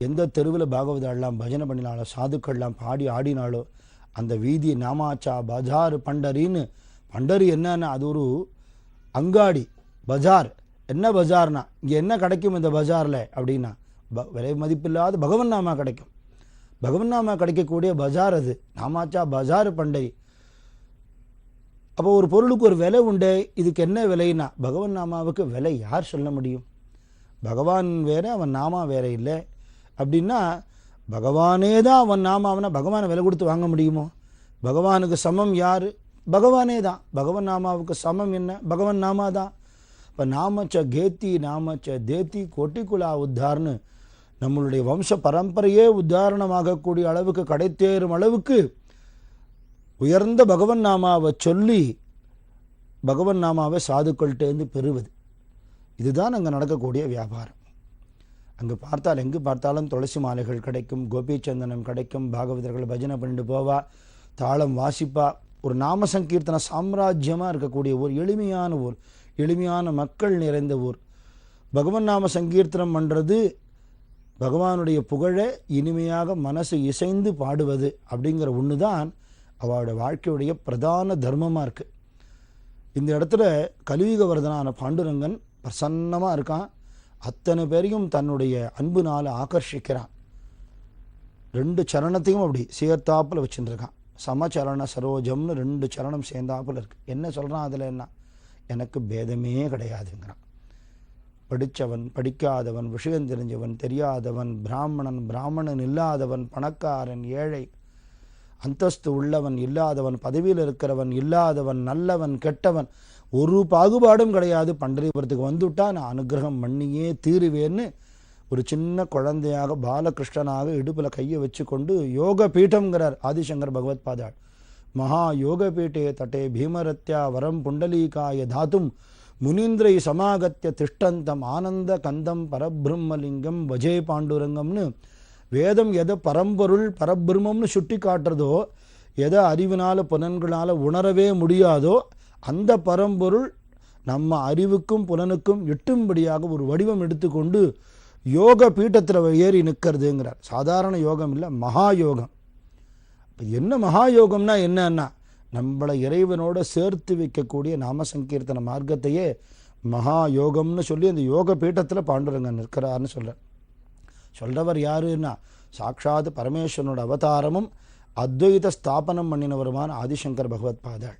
எந்த தெருவில் பாகவதாலாம் பஜனை பண்ணினாலோ சாதுக்கள்லாம் பாடி ஆடினாலோ அந்த வீதி நாமாச்சா பஜார் பண்டரின்னு, பண்டரி என்னன்னா அது ஒரு அங்காடி பஜார். என்ன பஜார்னா இங்கே என்ன கிடைக்கும் இந்த பஜாரில் அப்படின்னா விலை மதிப்பில்லாத பகவன் நாமா கிடைக்கும். பகவன் நாமா கிடைக்கக்கூடிய பஜார் அது, நாமாச்சா பஜார் பண்டரி. அப்போ ஒரு பொருளுக்கு ஒரு விலை உண்டு. இதுக்கு என்ன விலைன்னா பகவன் நாமாவுக்கு விலை யார் சொல்ல முடியும்? பகவான் வேற அவன் நாமா வேற இல்லை அப்படின்னா பகவானே தான் அவன் நாமாவனா பகவானை விலை கொடுத்து வாங்க முடியுமோ? பகவானுக்கு சமம் யார்? பகவானே தான். பகவன் நாமாவுக்கு சமம் என்ன? பகவன் நாமா தான். இப்போ நாமச்ச கேத்தி நாமச்ச தேத்தி கோட்டிக்குலா உத்தார்னு நம்மளுடைய வம்ச பரம்பரையே உத்தாரணமாகக்கூடிய அளவுக்கு கடைத்தேறும் அளவுக்கு உயர்ந்த பகவன் நாமாவை சொல்லி பகவன் நாமாவை சாதுக்கள்கிட்டேருந்து பெறுவது. இதுதான் அங்கே நடக்கக்கூடிய வியாபாரம். அங்கே பார்த்தால் எங்கு பார்த்தாலும் துளசி மாலைகள் கிடைக்கும், கோபிச்சந்தனம் கிடைக்கும், பாகவதர்கள் பஜனை பண்ணிட்டு போவா, தாளம் வாசிப்பா. ஒரு நாம சங்கீர்த்தன சாம்ராஜ்யமாக இருக்கக்கூடிய ஊர், எளிமையான ஊர், எளிமையான மக்கள் நிறைந்த ஊர். பகவன் நாம சங்கீர்த்தனம் பண்ணுறது பகவானுடைய புகழை இனிமையாக மனசு இசைந்து பாடுவது அப்படிங்கிற ஒன்று தான் அவளோட வாழ்க்கையுடைய பிரதான தர்மமாக இருக்குது. இந்த இடத்துல கலியுக வரதனான பாண்டுரங்கன் பிரசன்னமாக இருக்கான். அத்தனை பேரையும் தன்னுடைய அன்புனால் ஆகர்ஷிக்கிறான். 2 சரணத்தையும் அப்படி சேர்த்தாப்பில் வச்சுருக்கான். சமச்சரண சரோஜம்னு 2 சரணம் சேர்ந்தாப்பில் இருக்கு. என்ன சொல்கிறான் அதில்? என்ன, எனக்கு பேதமே கிடையாதுங்கிறான். படித்தவன் படிக்காதவன், விஷயம் தெரிஞ்சவன் தெரியாதவன், பிராமணன் பிராமணன் இல்லாதவன், பணக்காரன் ஏழை, அந்தஸ்து உள்ளவன் இல்லாதவன், பதவியில் இருக்கிறவன் இல்லாதவன், நல்லவன் கெட்டவன், ஒரு பாகுபாடும் கிடையாது. பண்டரிபுரத்துக்கு வந்துவிட்டா நான் அனுகிரகம் பண்ணியே தீருவேன்னு ஒரு சின்ன குழந்தையாக பாலகிருஷ்ணனாக இடுப்பில் கையை வச்சு கொண்டு யோக பீட்டம்ங்கிறார் ஆதிசங்கர் பகவத் பாதாள். மகா யோக பீட்டே தட்டே பீமரத்யா வரம் புண்டலீகாய தாத்தும் முனீந்திரை சமாகத்திய திஷ்டந்தம் ஆனந்த கந்தம் பரபிரம்மலிங்கம் வஜே பாண்டுரங்கம்னு வேதம் எதை பரம்பொருள் பரபிரம்மம்னு சுட்டி காட்டுறதோ, எதை அறிவினால் புலன்களால் உணரவே முடியாதோ அந்த பரம்பொருள் நம்ம அறிவுக்கும் புலனுக்கும் எட்டும்படியாக ஒரு வடிவம் எடுத்துக்கொண்டு யோக பீட்டத்தில் ஏறி நிற்கிறதுங்கிறார். சாதாரண யோகம் இல்லை, மகா யோகம். என்ன மகா யோகம்னா என்னன்னா நம்மளை இறைவனோட சேர்த்து வைக்கக்கூடிய நாம சங்கீர்த்தன மார்க்கத்தையே மகா யோகம்னு சொல்லி அந்த யோக பீட்டத்தில் பாண்டுரங்கன் நிற்கிறார்னு சொல்றவர் யாருன்னா சாட்சாத் பரமேஸ்வரனோட அவதாரமும் அத்வைத ஸ்தாபனம் பண்ணினவருமான ஆதிசங்கர் பகவத் பாதாள்.